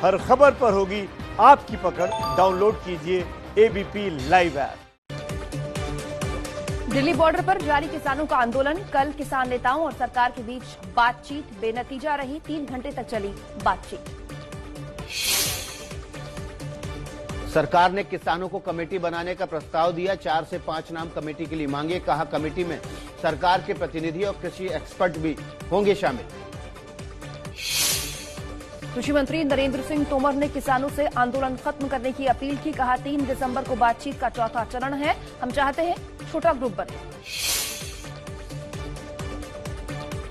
हर खबर पर होगी आपकी पकड़। डाउनलोड कीजिए ABP live app. Delhi border पर जारी किसानों का आंदोलन। कल किसान नेताओं और सरकार के बीच बातचीत बेनतीजा रही। 3 घंटे तक चली बातचीत। सरकार ने किसानों को कमेटी बनाने का प्रस्ताव दिया। 4 से 5 नाम कमेटी के लिए मांगे। कहा कमेटी में सरकार के प्रतिनिधि और कृषि एक्सपर्ट भी होंगे शामिल। कृषि मंत्री नरेंद्र सिंह तोमर ने किसानों से आंदोलन खत्म करने की अपील की। कहा 3 दिसंबर को बातचीत का चौथा चरण है। हम चाहते हैं छोटा ग्रुप बने।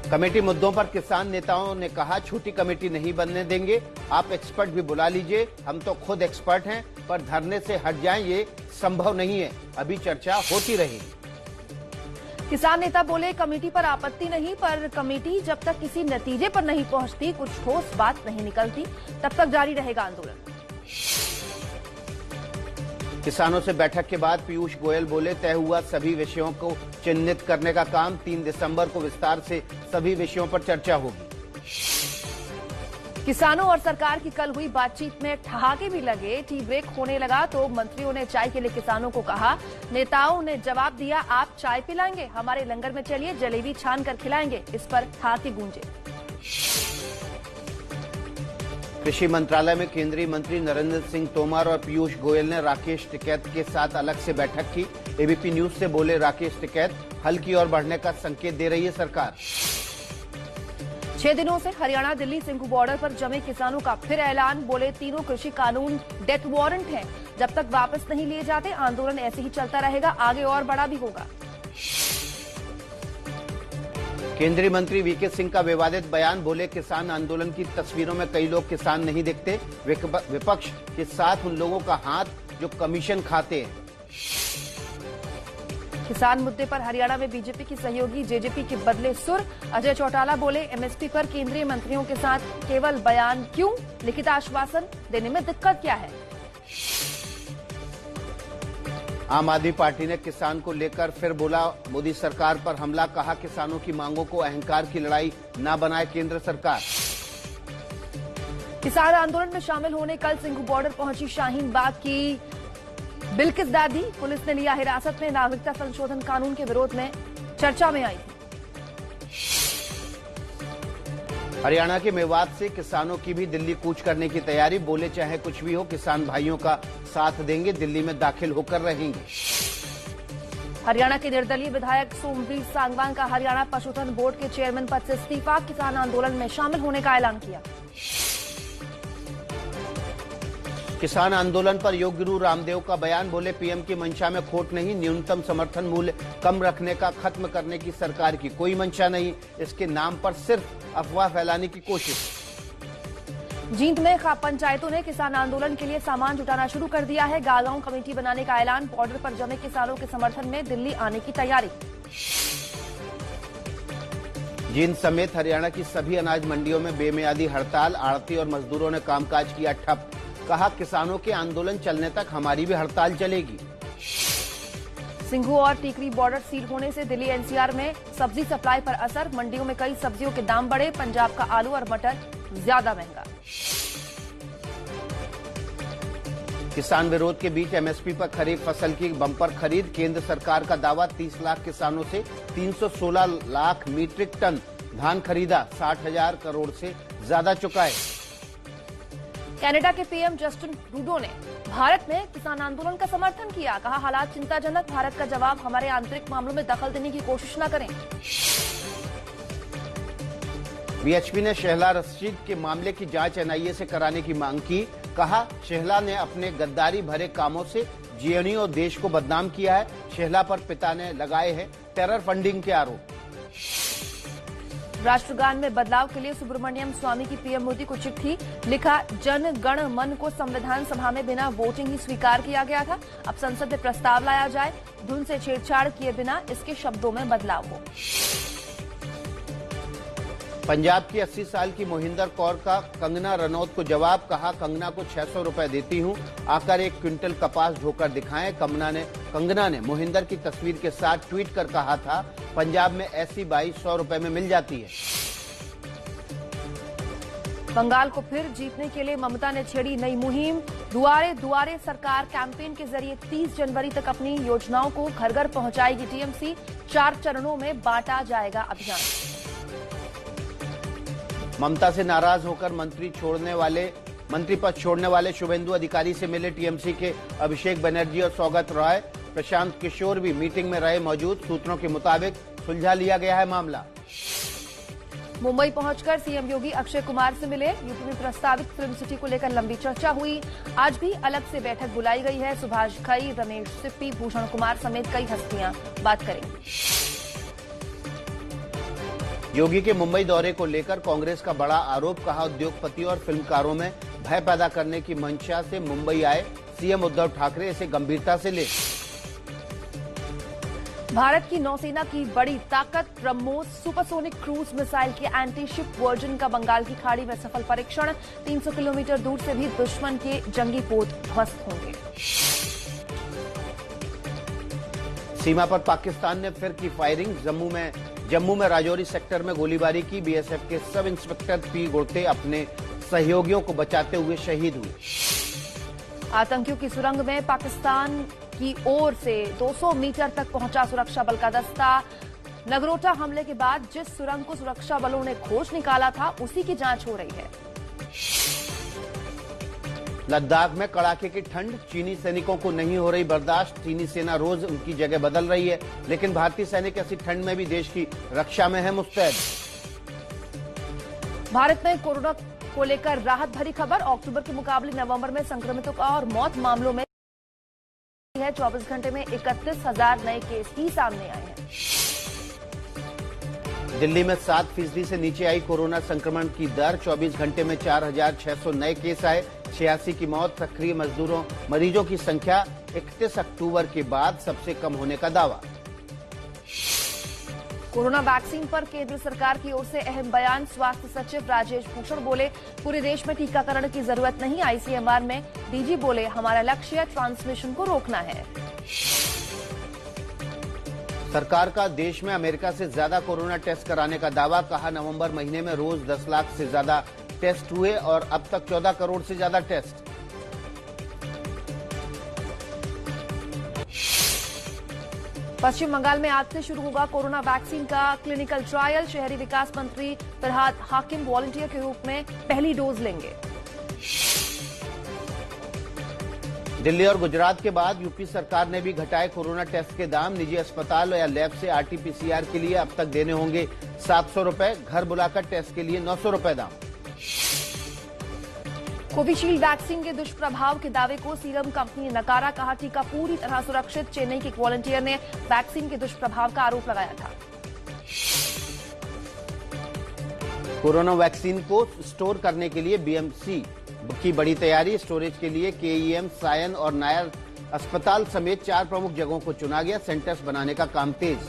कमेटी मुद्दों पर किसान नेताओं ने कहा छोटी कमेटी नहीं बनने देंगे। आप एक्सपर्ट भी बुला लीजिए, हम तो खुद एक्सपर्ट हैं, पर धरने से हट जाएं ये संभव नहीं है। अभी चर्चा होती रहेगी। किसान नेता बोले कमेटी पर आपत्ति नहीं, पर कमेटी जब तक किसी नतीजे पर नहीं पहुंचती, कुछ ठोस बात नहीं निकलती, तब तक जारी रहेगा आंदोलन। किसानों से बैठक के बाद पीयूष गोयल बोले तय हुआ सभी विषयों को चिन्हित करने का काम। 3 दिसंबर को विस्तार से सभी विषयों पर चर्चा होगी। किसानों और सरकार की कल हुई बातचीत में ठहाके भी लगे। टी ब्रेक होने लगा तो मंत्रियों ने चाय के लिए किसानों को कहा। नेताओं ने जवाब दिया, आप चाय पिलाएंगे, हमारे लंगर में चलिए, जलेबी छान कर खिलाएंगे। इस पर ठहाके गूंजे। कृषि मंत्रालय में केंद्रीय मंत्री नरेंद्र सिंह तोमर और पीयूष गोयल ने राकेश टिकैत के साथ अलग से बैठक की। एबीपी न्यूज से बोले राकेश टिकैत, हल की ओर बढ़ने का संकेत दे रही है सरकार। 6 दिनों से हरियाणा दिल्ली सिंघू बॉर्डर पर जमे किसानों का फिर ऐलान। बोले तीनों कृषि कानून डेथ वारंट हैं। जब तक वापस नहीं लिए जाते आंदोलन ऐसे ही चलता रहेगा, आगे और बड़ा भी होगा। केंद्रीय मंत्री वीके सिंह का विवादित बयान। बोले किसान आंदोलन की तस्वीरों में कई लोग किसान नहीं दिखते। विपक्ष के साथ उन लोगों का हाथ जो कमीशन खाते हैं। किसान मुद्दे पर हरियाणा में बीजेपी की सहयोगी जेजेपी के बदले सुर। अजय चौटाला बोले एमएसपी पर केंद्रीय मंत्रियों के साथ केवल बयान क्यों, लिखित आश्वासन देने में दिक्कत क्या है। आम आदमी पार्टी ने किसान को लेकर फिर बोला मोदी सरकार पर हमला। कहा किसानों की मांगों को अहंकार की लड़ाई न बनाए केंद्र सरकार। किसान आंदोलन में शामिल होने कल सिंघू बॉर्डर पहुंची शाहीन बाग की बिल्किस दादी। पुलिस ने लिया हिरासत में। नागरिकता संशोधन कानून के विरोध में चर्चा में आई थी। हरियाणा के मेवात से किसानों की भी दिल्ली कूच करने की तैयारी। बोले चाहे कुछ भी हो किसान भाइयों का साथ देंगे, दिल्ली में दाखिल होकर रहेंगे। हरियाणा के निर्दलीय विधायक सोमवीर सांगवान का हरियाणा पशुधन बोर्ड के चेयरमैन पद से इस्तीफा। किसान आंदोलन में शामिल होने का ऐलान किया। किसान आंदोलन पर योग गुरु रामदेव का बयान। बोले पीएम की मंशा में खोट नहीं, न्यूनतम समर्थन मूल्य कम रखने का खत्म करने की सरकार की कोई मंशा नहीं, इसके नाम पर सिर्फ अफवाह फैलाने की कोशिश। जींद में पंचायतों ने किसान आंदोलन के लिए सामान जुटाना शुरू कर दिया है। गांव कमेटी बनाने का ऐलान। बॉर्डर पर जमे किसानों के समर्थन में दिल्ली आने की तैयारी। जींद समेत हरियाणा की सभी अनाज मंडियों में बेमियादी हड़ताल। आड़ती और मजदूरों ने कामकाज किया ठप। कहा किसानों के आंदोलन चलने तक हमारी भी हड़ताल चलेगी। सिंघू और टीकरी बॉर्डर सील होने से दिल्ली एनसीआर में सब्जी सप्लाई पर असर। मंडियों में कई सब्जियों के दाम बढ़े। पंजाब का आलू और मटर ज्यादा महंगा। किसान विरोध के बीच एमएसपी पर खरीफ फसल की बंपर खरीद। केंद्र सरकार का दावा 30 लाख किसानों से 316 लाख मीट्रिक टन धान खरीदा। 60,000 करोड़ से ज्यादा चुकाए। कनाडा के पीएम जस्टिन ट्रूडो ने भारत में किसान आंदोलन का समर्थन किया। कहा हालात चिंताजनक, भारत का जवाब हमारे आंतरिक मामलों में दखल देने की कोशिश न करें। वीएचपी ने शेहला रशीद के मामले की जांच एनआईए से कराने की मांग की। कहा शेहला ने अपने गद्दारी भरे कामों से जेएनयू और देश को बदनाम किया है। शेहला पर पिता ने लगाए हैं टेरर फंडिंग के आरोप। राष्ट्रगान में बदलाव के लिए सुब्रमण्यम स्वामी की पीएम मोदी को चिट्ठी। लिखा जन गण मन को संविधान सभा में बिना वोटिंग ही स्वीकार किया गया था। अब संसद में प्रस्ताव लाया जाए, धुन से छेड़छाड़ किए बिना इसके शब्दों में बदलाव हो। पंजाब की 80 साल की मोहिंदर कौर का कंगना रनौत को जवाब। कहा कंगना को 600 रुपए देती हूं, आकर 1 क्विंटल कपास ढोकर दिखाएं। कंगना ने मोहिंदर की तस्वीर के साथ ट्वीट कर कहा था पंजाब में ऐसी बाई 100 रुपए में मिल जाती है। बंगाल को फिर जीतने के लिए ममता ने छेड़ी नई मुहिम। दुआरे दुआरे सरकार कैंपेन के जरिए 30 जनवरी तक अपनी योजनाओं को घर घर पहुंचाएगी टीएमसी। 4 चरणों में बांटा जाएगा अभियान। ममता से नाराज होकर मंत्री पद छोड़ने वाले शुभेंदु अधिकारी से मिले टीएमसी के अभिषेक बनर्जी और सौगत रॉय। प्रशांत किशोर भी मीटिंग में रहे मौजूद। सूत्रों के मुताबिक सुलझा लिया गया है मामला। मुंबई पहुंचकर सीएम योगी अक्षय कुमार से मिले। यूपी में प्रस्तावित फिल्म सिटी को लेकर लंबी चर्चा हुई। आज भी अलग से बैठक बुलाई गई है। सुभाष घई, रमेश सिप्पी, भूषण कुमार समेत कई हस्तियां बात करेंगी। योगी के मुंबई दौरे को लेकर कांग्रेस का बड़ा आरोप। कहा, उद्योगपतियों और फिल्मकारों में भय पैदा करने की मंशा से मुंबई आए सीएम उद्धव ठाकरे इसे गंभीरता से ले। भारत की नौसेना की बड़ी ताकत ब्रह्मोस सुपरसोनिक क्रूज मिसाइल के एंटी शिप वर्जन का बंगाल की खाड़ी में सफल परीक्षण। 300 किलोमीटर दूर से भी दुश्मन के जंगी पोत ध्वस्त होंगे। सीमा पर पाकिस्तान ने फिर की फायरिंग। जम्मू में राजौरी सेक्टर में गोलीबारी की। बीएसएफ के सब इंस्पेक्टर पी गुर्ते अपने सहयोगियों को बचाते हुए शहीद हुए। आतंकियों की सुरंग में पाकिस्तान की ओर से 200 मीटर तक पहुंचा सुरक्षा बल का दस्ता। नगरोटा हमले के बाद जिस सुरंग को सुरक्षा बलों ने खोज निकाला था उसी की जांच हो रही है। लद्दाख में कड़ाके की ठंड। चीनी सैनिकों को नहीं हो रही बर्दाश्त। चीनी सेना रोज उनकी जगह बदल रही है, लेकिन भारतीय सैनिक ऐसी ठंड में भी देश की रक्षा में है मुस्तैद। भारत में कोरोना को लेकर राहत भरी खबर। अक्टूबर के मुकाबले नवंबर में संक्रमितों का और मौत मामलों में है। 24 घंटे में 31,000 नए केस ही सामने आए हैं। दिल्ली में 7% से नीचे आई कोरोना संक्रमण की दर। 24 घंटे में 4,600 नए केस आए। 86 की मौत। सक्रिय मरीजों की संख्या 31 अक्टूबर के बाद सबसे कम होने का दावा। कोरोना वैक्सीन पर केंद्र सरकार की ओर से अहम बयान। स्वास्थ्य सचिव राजेश भूषण बोले, पूरे देश में टीकाकरण की जरूरत नहीं। आईसीएमआर में डीजी बोले, हमारा लक्ष्य ट्रांसमिशन को रोकना है। सरकार का देश में अमेरिका से ज्यादा कोरोना टेस्ट कराने का दावा। कहा, नवंबर महीने में रोज 10 लाख से ज्यादा टेस्ट हुए और अब तक 14 करोड़ से ज्यादा टेस्ट। पश्चिम बंगाल में आज से शुरू होगा कोरोना वैक्सीन का क्लिनिकल ट्रायल। शहरी विकास मंत्री फरहाद हाकिम वॉलंटियर के रूप में पहली डोज लेंगे। दिल्ली और गुजरात के बाद यूपी सरकार ने भी घटाए कोरोना टेस्ट के दाम। निजी अस्पताल या लैब से आरटीपीसीआर के लिए अब तक देने होंगे 700 रुपए। घर बुलाकर टेस्ट के लिए 900 रुपए दाम। कोविशील्ड वैक्सीन के दुष्प्रभाव के दावे को सीरम कंपनी ने नकारा। कहा, टीका पूरी तरह सुरक्षित। चेन्नई के एक वॉलंटियर ने वैक्सीन के दुष्प्रभाव का आरोप लगाया था। कोरोना वैक्सीन को स्टोर करने के लिए बीएमसी की बड़ी तैयारी। स्टोरेज के लिए केईएम, सायन और नायर अस्पताल समेत 4 प्रमुख जगहों को चुना गया। सेंटर्स बनाने का काम तेज।